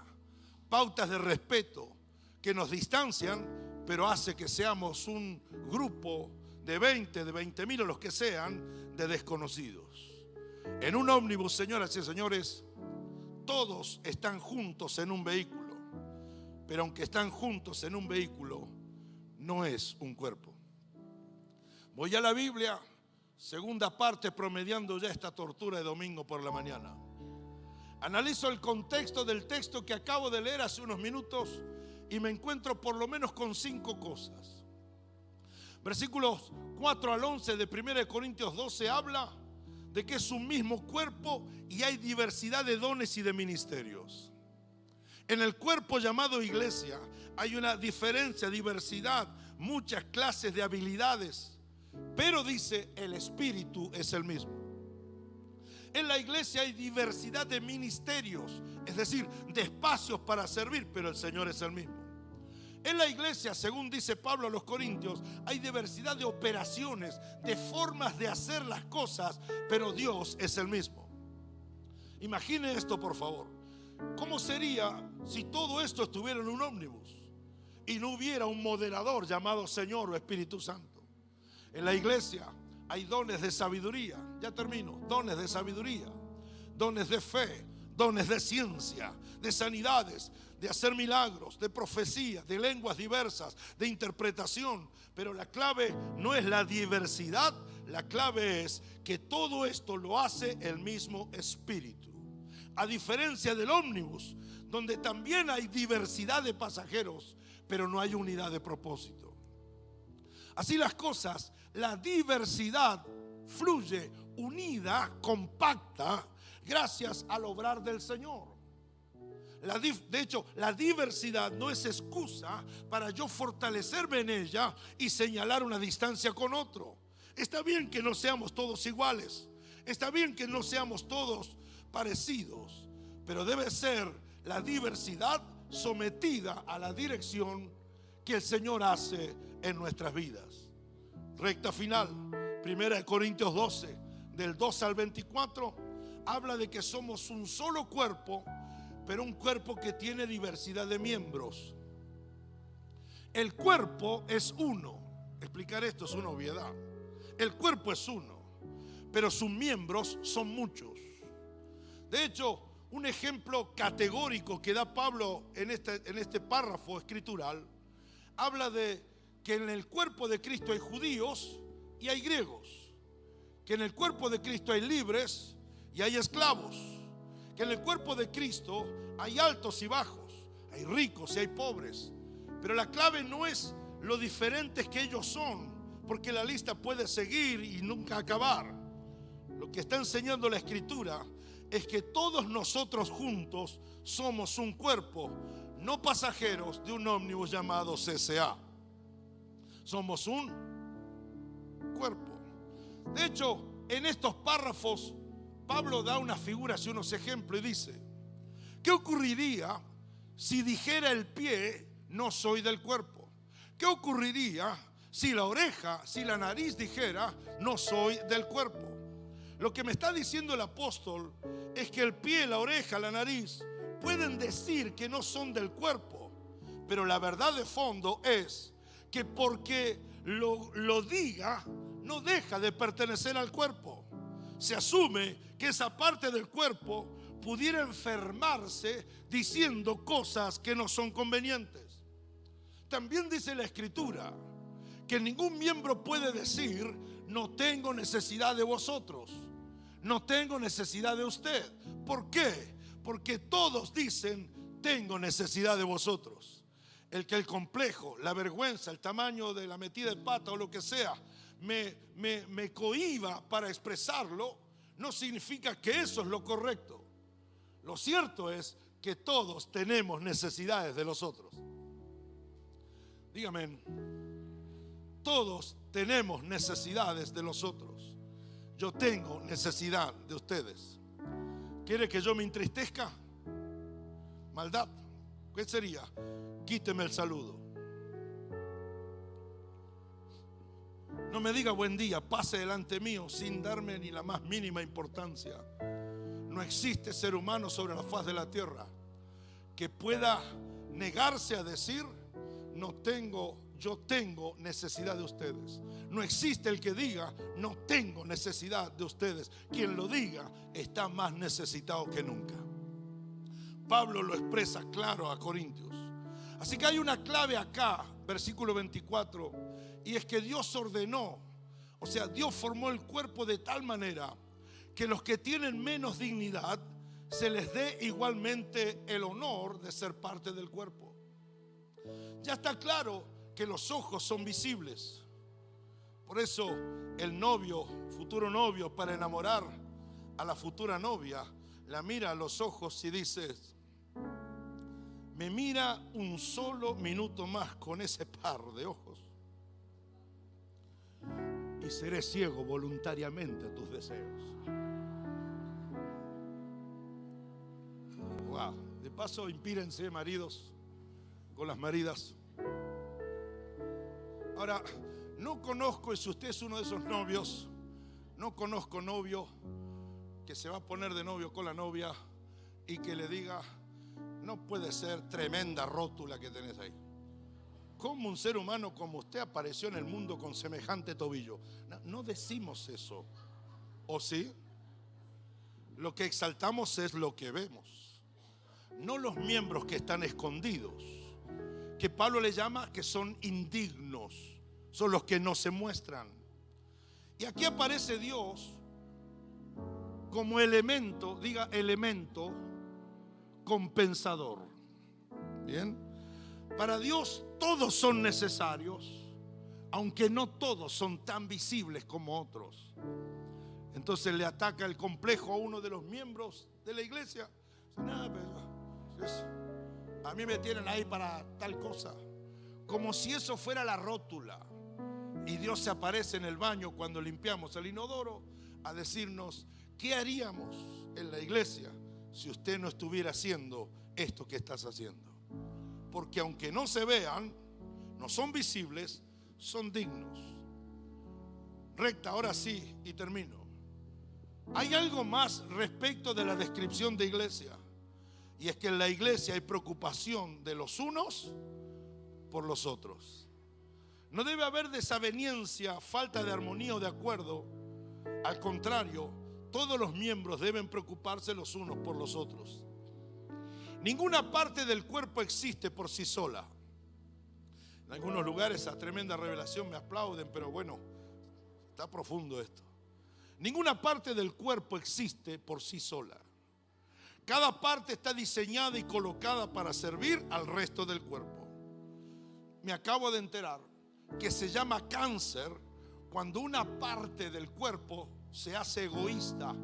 Pautas de respeto que nos distancian, pero hace que seamos un grupo de 20.000 o los que sean, de desconocidos. En un ómnibus, señoras y señores, todos están juntos en un vehículo, pero aunque están juntos en un vehículo, no es un cuerpo. Voy a la Biblia, segunda parte, promediando ya esta tortura de domingo por la mañana. Analizo el contexto del texto que acabo de leer hace unos minutos y me encuentro por lo menos con 5 cosas. Versículos 4 al 11 de 1 Corintios 12 habla de que es un mismo cuerpo y hay diversidad de dones y de ministerios. En el cuerpo llamado iglesia hay una diferencia, diversidad, muchas clases de habilidades, pero dice, el espíritu es el mismo. En la iglesia hay diversidad de ministerios, es decir, de espacios para servir, pero el Señor es el mismo. En la iglesia, según dice Pablo a los Corintios, hay diversidad de operaciones, de formas de hacer las cosas, pero Dios es el mismo. Imagine esto, por favor. ¿Cómo sería si todo esto estuviera en un ómnibus y no hubiera un moderador llamado Señor o Espíritu Santo? En la iglesia hay dones de sabiduría, ya termino, dones de sabiduría, dones de fe, dones de ciencia, de sanidades, de hacer milagros, de profecía, de lenguas diversas, de interpretación. Pero la clave no es la diversidad, la clave es que todo esto lo hace el mismo Espíritu. A diferencia del ómnibus, donde también hay diversidad de pasajeros, pero no hay unidad de propósito. Así las cosas, la diversidad fluye unida, compacta, gracias al obrar del Señor. De hecho, la diversidad no es excusa para yo fortalecerme en ella y señalar una distancia con otro. Está bien que no seamos todos iguales, está bien que no seamos todos parecidos, pero debe ser la diversidad sometida a la dirección que el Señor hace en nuestras vidas. Recta final, 1 Corintios 12, del 2 al 24, habla de que somos un solo cuerpo, pero un cuerpo que tiene diversidad de miembros. El cuerpo es uno. Explicar esto es una obviedad. El cuerpo es uno, pero sus miembros son muchos. De hecho, un ejemplo categórico que da Pablo en este párrafo escritural habla de que en el cuerpo de Cristo hay judíos y hay griegos, que en el cuerpo de Cristo hay libres y hay esclavos, que en el cuerpo de Cristo hay altos y bajos, hay ricos y hay pobres. Pero la clave no es lo diferentes que ellos son, porque la lista puede seguir y nunca acabar. Lo que está enseñando la Escritura es que todos nosotros juntos somos un cuerpo, no pasajeros de un ómnibus llamado CCA. Somos un cuerpo. De hecho, en estos párrafos Pablo da unas figuras y unos ejemplos y dice: ¿qué ocurriría si dijera el pie, no soy del cuerpo? ¿Qué ocurriría si la oreja, si la nariz dijera, no soy del cuerpo? Lo que me está diciendo el apóstol es que el pie, la oreja, la nariz pueden decir que no son del cuerpo, pero la verdad de fondo es que porque lo diga, no deja de pertenecer al cuerpo. Se asume que esa parte del cuerpo pudiera enfermarse diciendo cosas que no son convenientes. También dice la Escritura que ningún miembro puede decir: no tengo necesidad de vosotros, no tengo necesidad de usted. ¿Por qué? Porque todos dicen: tengo necesidad de vosotros. El que el complejo, la vergüenza, el tamaño de la metida de pata o lo que sea me cohíba para expresarlo, no significa que eso es lo correcto. Lo cierto es que todos tenemos necesidades de los otros. Dígame, todos tenemos necesidades de los otros. Yo tengo necesidad de ustedes. ¿Quiere que yo me entristezca? Maldad. ¿Qué sería? Quíteme el saludo. No me diga buen día, pase delante mío sin darme ni la más mínima importancia. No existe ser humano sobre la faz de la tierra que pueda negarse a decir: yo tengo necesidad de ustedes. No existe el que diga: no tengo necesidad de ustedes. Quien lo diga está más necesitado que nunca. Pablo lo expresa claro a Corintios. Así que hay una clave acá, versículo 24, y es que Dios ordenó, o sea, Dios formó el cuerpo de tal manera que los que tienen menos dignidad se les dé igualmente el honor de ser parte del cuerpo. Ya está claro que los ojos son visibles. Por eso el novio, futuro novio, para enamorar a la futura novia, la mira a los ojos y dice: me mira un solo minuto más con ese par de ojos y seré ciego voluntariamente a tus deseos. Wow. De paso, inspírense, maridos, con las maridas. Ahora, no conozco, y si usted es uno de esos novios, no conozco novio que se va a poner de novio con la novia y que le diga: no puede ser, tremenda rótula que tenés ahí. ¿Cómo un ser humano como usted apareció en el mundo con semejante tobillo? No decimos eso, ¿o sí? Lo que exaltamos es lo que vemos, no los miembros que están escondidos, que Pablo le llama que son indignos, son los que no se muestran. Y aquí aparece Dios como elemento, diga elemento compensador. Bien, para Dios todos son necesarios, aunque no todos son tan visibles como otros. Entonces le ataca el complejo a uno de los miembros de la iglesia. A mí me tienen ahí para tal cosa, como si eso fuera la rótula. Y Dios se aparece en el baño cuando limpiamos el inodoro a decirnos: ¿qué haríamos en la iglesia si usted no estuviera haciendo esto que estás haciendo? Porque aunque no se vean, no son visibles, son dignos. Recta, ahora sí, y termino. Hay algo más respecto de la descripción de iglesia, y es que en la iglesia hay preocupación de los unos por los otros. No debe haber desaveniencia, falta de armonía o de acuerdo. Al contrario, todos los miembros deben preocuparse los unos por los otros. Ninguna parte del cuerpo existe por sí sola. En algunos lugares a tremenda revelación me aplauden, pero bueno, está profundo esto. Ninguna parte del cuerpo existe por sí sola. Cada parte está diseñada y colocada para servir al resto del cuerpo. Me acabo de enterar que se llama cáncer cuando una parte del cuerpo se hace egoísta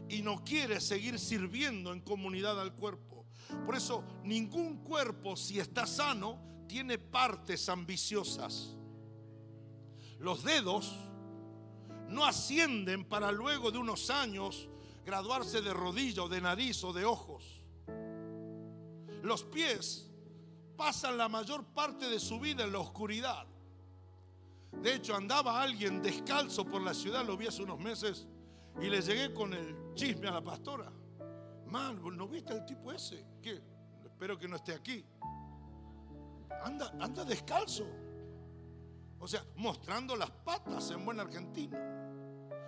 y no quiere seguir sirviendo en comunidad al cuerpo. Por eso ningún cuerpo, si está sano, tiene partes ambiciosas. Los dedos no ascienden para luego de unos años graduarse de rodilla o de nariz o de ojos. Los pies pasan la mayor parte de su vida en la oscuridad. De hecho, andaba alguien descalzo por la ciudad, lo vi hace unos meses, y le llegué con el chisme a la pastora. Man, ¿no viste al tipo ese? ¿Qué? Espero que no esté aquí. Anda descalzo. O sea, mostrando las patas en buen argentino.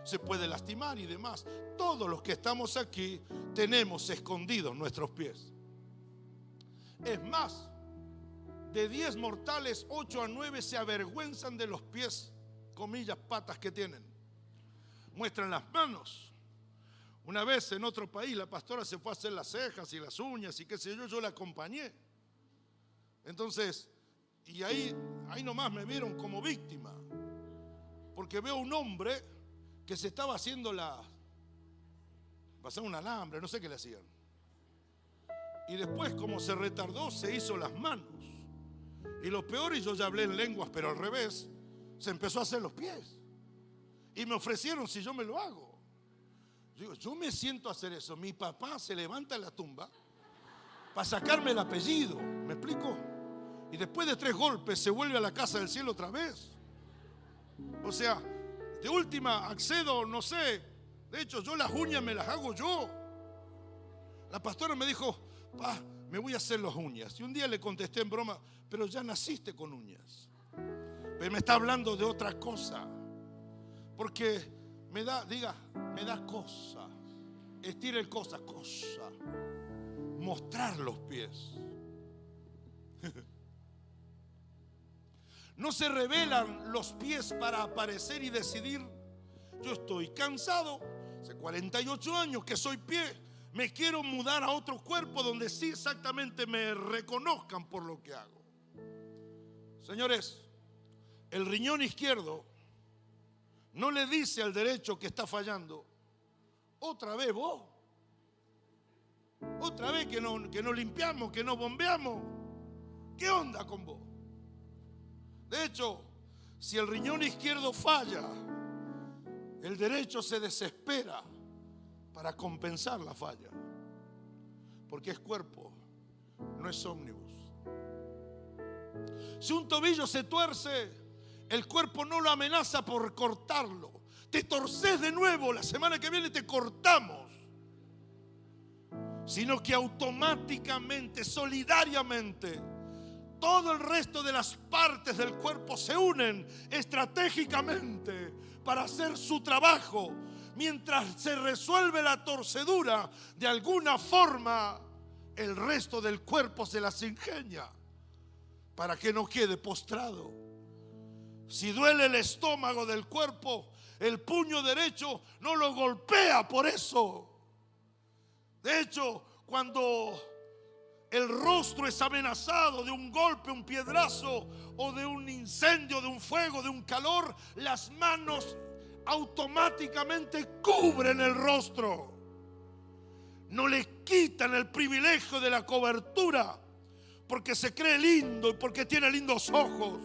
Se puede lastimar y demás. Todos los que estamos aquí tenemos escondidos nuestros pies. Es más, de 10 mortales, 8 a 9 se avergüenzan de los pies, comillas, patas que tienen. Muestran las manos. Una vez en otro país la pastora se fue a hacer las cejas y las uñas y qué sé yo la acompañé. Entonces, y ahí nomás me vieron como víctima. Porque veo un hombre que se estaba haciendo pasaba un alambre, no sé qué le hacían. Y después, como se retardó, se hizo las manos. Y lo peor, y yo ya hablé en lenguas, pero al revés, se empezó a hacer los pies. Y me ofrecieron si yo me lo hago. Digo, yo me siento a hacer eso. Mi papá se levanta en la tumba para sacarme el apellido. ¿Me explico? Y después de 3 golpes se vuelve a la casa del cielo otra vez. O sea, de última accedo, no sé. De hecho, yo las uñas me las hago yo. La pastora me dijo, pa, me voy a hacer las uñas. Y un día le contesté en broma, pero ya naciste con uñas. Pero me está hablando de otra cosa. Porque me da cosa. Estira el cosa. Mostrar los pies. No se revelan los pies para aparecer y decidir. Yo estoy cansado, hace 48 años que soy pie. Me quiero mudar a otro cuerpo donde sí exactamente me reconozcan por lo que hago. Señores, el riñón izquierdo no le dice al derecho que está fallando. Otra vez vos. Otra vez que no limpiamos, que no bombeamos. ¿Qué onda con vos? De hecho, si el riñón izquierdo falla, el derecho se desespera para compensar la falla. Porque es cuerpo, no es ómnibus. Si un tobillo se tuerce, el cuerpo no lo amenaza por cortarlo. Te torces de nuevo, la semana que viene te cortamos. Sino que automáticamente, solidariamente, todo el resto de las partes del cuerpo se unen estratégicamente para hacer su trabajo. Mientras se resuelve la torcedura, de alguna forma, el resto del cuerpo se las ingenia para que no quede postrado. Si duele el estómago del cuerpo, el puño derecho no lo golpea por eso. De hecho, cuando el rostro es amenazado de un golpe, un piedrazo o de un incendio, de un fuego, de un calor, las manos automáticamente cubren el rostro. No le quitan el privilegio de la cobertura porque se cree lindo y porque tiene lindos ojos.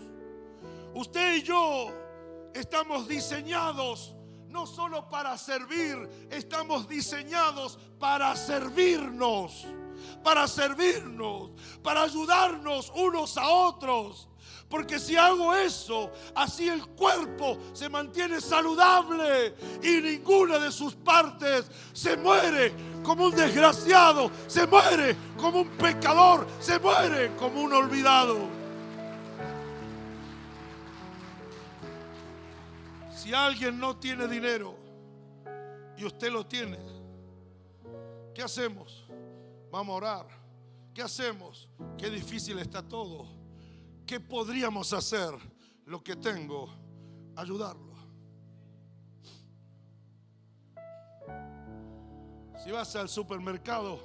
Usted y yo estamos diseñados no solo para servir, estamos diseñados para servirnos, para ayudarnos unos a otros. Porque si hago eso, así el cuerpo se mantiene saludable y ninguna de sus partes se muere como un desgraciado, se muere como un pecador, se muere como un olvidado. Si alguien no tiene dinero y usted lo tiene, ¿qué hacemos? Vamos a orar. ¿Qué hacemos? Qué difícil está todo. ¿qué podríamos hacer? Lo que tengo, ayudarlo. Si vas al supermercado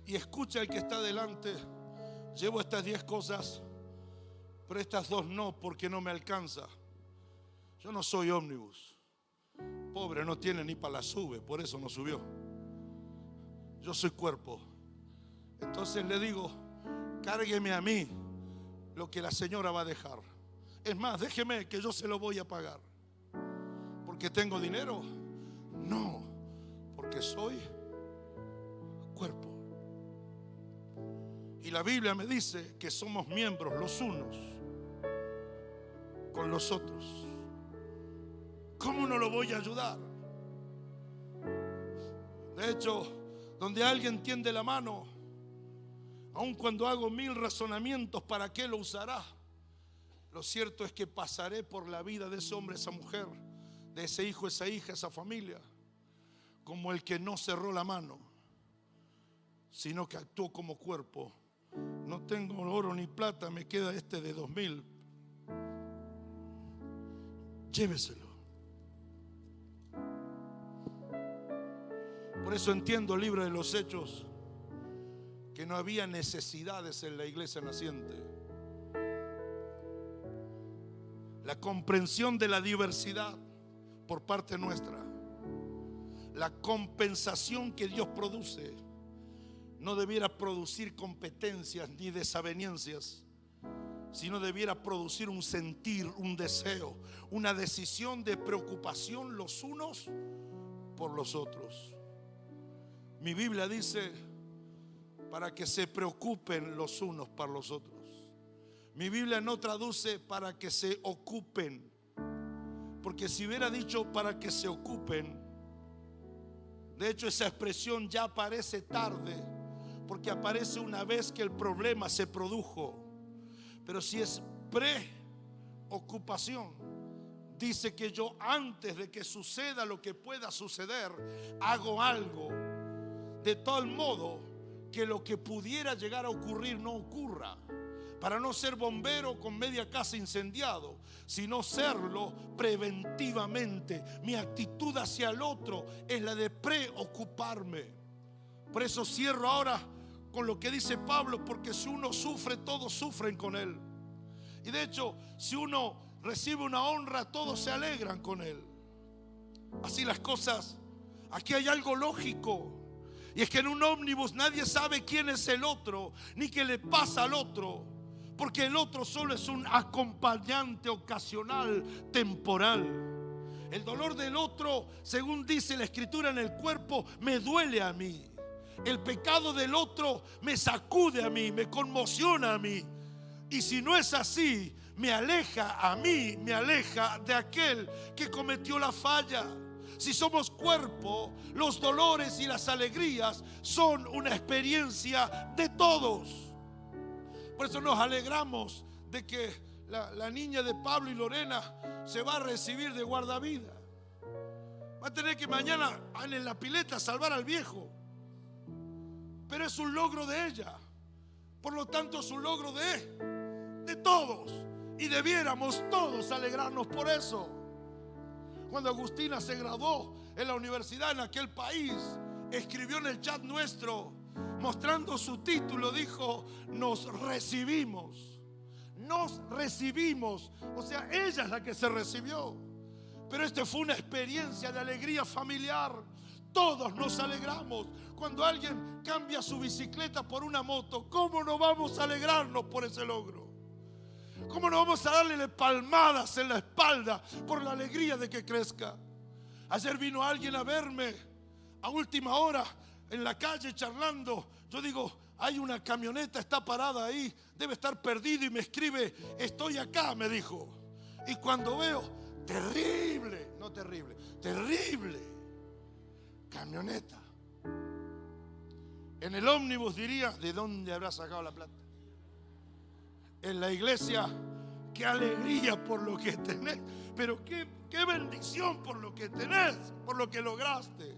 y escucha al que está delante, llevo estas 10 cosas, pero estas 2 no, porque no me alcanza. Yo no soy ómnibus. Pobre, no tiene ni para la sube, por eso no subió. Yo soy cuerpo. Entonces le digo, cárgueme a mí lo que la señora va a dejar. Es más, déjeme que yo se lo voy a pagar. ¿Porque tengo dinero? No, porque soy cuerpo. Y la Biblia me dice que somos miembros los unos con los otros. ¿Cómo no lo voy a ayudar? De hecho, donde alguien tiende la mano, aun cuando hago 1000 razonamientos, ¿para qué lo usará? Lo cierto es que pasaré por la vida de ese hombre, esa mujer, de ese hijo, esa hija, esa familia, como el que no cerró la mano, sino que actuó como cuerpo. No tengo oro ni plata, me queda este de 2000. Lléveselo. Por eso entiendo el libro de los Hechos, que no había necesidades en la iglesia naciente. La comprensión de la diversidad por parte nuestra, la compensación que Dios produce, no debiera producir competencias ni desavenencias, sino debiera producir un sentir, un deseo, una decisión de preocupación los unos por los otros. Mi Biblia dice, para que se preocupen los unos para los otros. Mi Biblia no traduce para que se ocupen, porque si hubiera dicho para que se ocupen, de hecho esa expresión ya aparece tarde, porque aparece una vez que el problema se produjo. Pero si es preocupación, dice que yo antes de que suceda lo que pueda suceder, hago algo de tal modo que lo que pudiera llegar a ocurrir no ocurra, para no ser bombero con media casa incendiado, sino serlo preventivamente. Mi actitud hacia el otro es la de preocuparme. Por eso cierro ahora con lo que dice Pablo, porque si uno sufre, todos sufren con él. Y de hecho, si uno recibe una honra, todos se alegran con él. Así las cosas. Aquí hay algo lógico, y es que en un ómnibus nadie sabe quién es el otro, ni qué le pasa al otro, porque el otro solo es un acompañante ocasional, temporal. El dolor del otro, según dice la Escritura en el cuerpo, me duele a mí. El pecado del otro me sacude a mí, me conmociona a mí. Y si no es así, me aleja a mí, me aleja de aquel que cometió la falla. Si somos cuerpo, los dolores y las alegrías son una experiencia de todos. Por eso nos alegramos de que la niña de Pablo y Lorena se va a recibir de guardavida. Va a tener que mañana en la pileta salvar al viejo, pero es un logro de ella. Por lo tanto es un logro de todos, y debiéramos todos alegrarnos por eso. Cuando Agustina se graduó en la universidad en aquel país, escribió en el chat nuestro, mostrando su título, dijo: nos recibimos. Nos recibimos. O sea, ella es la que se recibió. Pero fue una experiencia de alegría familiar. Todos nos alegramos. Cuando alguien cambia su bicicleta por una moto, ¿cómo no vamos a alegrarnos por ese logro? ¿Cómo no vamos a darle palmadas en la espalda por la alegría de que crezca? Ayer vino alguien a verme a última hora en la calle charlando. Yo digo, hay una camioneta, está parada ahí, debe estar perdido, y me escribe: estoy acá, me dijo. Y cuando veo, terrible camioneta. En el ómnibus diría: ¿de dónde habrá sacado la plata? En la iglesia, qué alegría por lo que tenés, pero qué bendición por lo que tenés, por lo que lograste.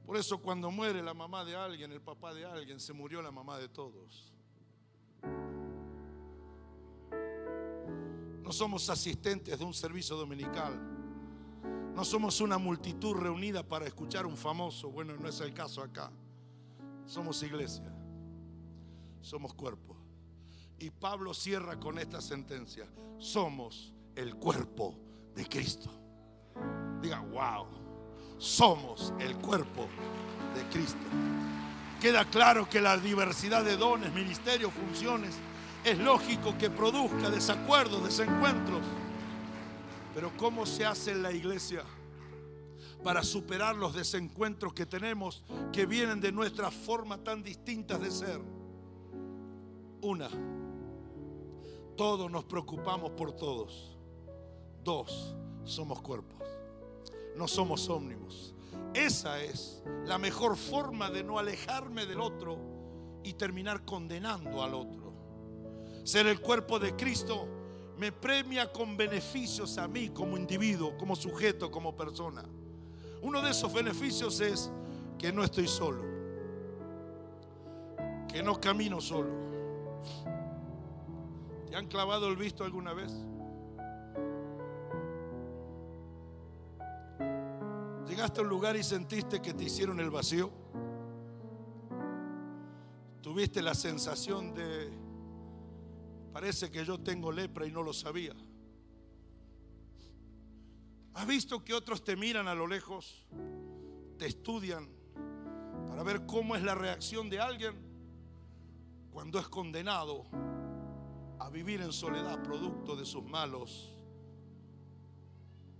Por eso cuando muere la mamá de alguien, el papá de alguien, se murió la mamá de todos. No somos asistentes de un servicio dominical. No somos una multitud reunida para escuchar un famoso. Bueno, no es el caso acá. Somos iglesia. Somos cuerpo. Y Pablo cierra con esta sentencia: somos el cuerpo de Cristo. Diga, wow. Somos el cuerpo de Cristo. Queda claro que la diversidad de dones, ministerios, funciones, es lógico que produzca desacuerdos, desencuentros. Pero ¿cómo se hace en la iglesia para superar los desencuentros que tenemos, que vienen de nuestra forma tan distintas de ser? Una, todos nos preocupamos por todos. Dos, somos cuerpos. No somos ómnibus. Esa es la mejor forma de no alejarme del otro y terminar condenando al otro. Ser el cuerpo de Cristo me premia con beneficios a mí como individuo, como sujeto, como persona. Uno de esos beneficios es que no estoy solo, que no camino solo. ¿Te han clavado el visto alguna vez? ¿Llegaste a un lugar y sentiste que te hicieron el vacío? ¿Tuviste la sensación de: parece que yo tengo lepra y no lo sabía? ¿Has visto que otros te miran a lo lejos, te estudian para ver cómo es la reacción de alguien cuando es condenado a vivir en soledad producto de sus malos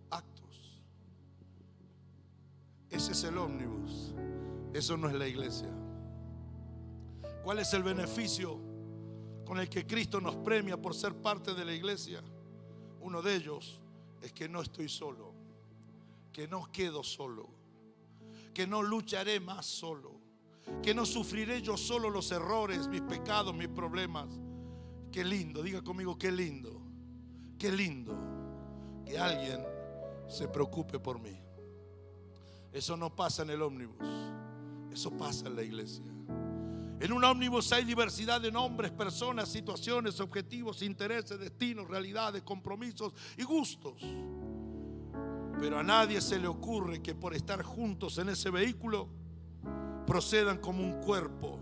actos? Ese es el ómnibus. Eso no es la iglesia. ¿Cuál es el beneficio con el que Cristo nos premia por ser parte de la iglesia? Uno de ellos es que no estoy solo, que no quedo solo, que no lucharé más solo, que no sufriré yo solo los errores, mis pecados, mis problemas. Qué lindo, diga conmigo, qué lindo que alguien se preocupe por mí. Eso no pasa en el ómnibus, eso pasa en la iglesia. En un ómnibus hay diversidad de nombres, personas, situaciones, objetivos, intereses, destinos, realidades, compromisos y gustos. Pero a nadie se le ocurre que por estar juntos en ese vehículo procedan como un cuerpo.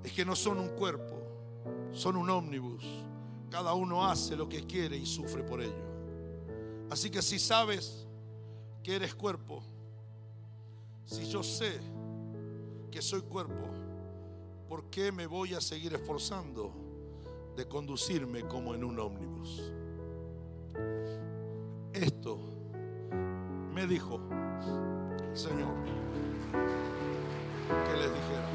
Es que no son un cuerpo, son un ómnibus. Cada uno hace lo que quiere y sufre por ello. Así que si sabes que eres cuerpo, si yo sé que soy cuerpo, ¿por qué me voy a seguir esforzando de conducirme como en un ómnibus? Esto me dijo el Señor que les dijera.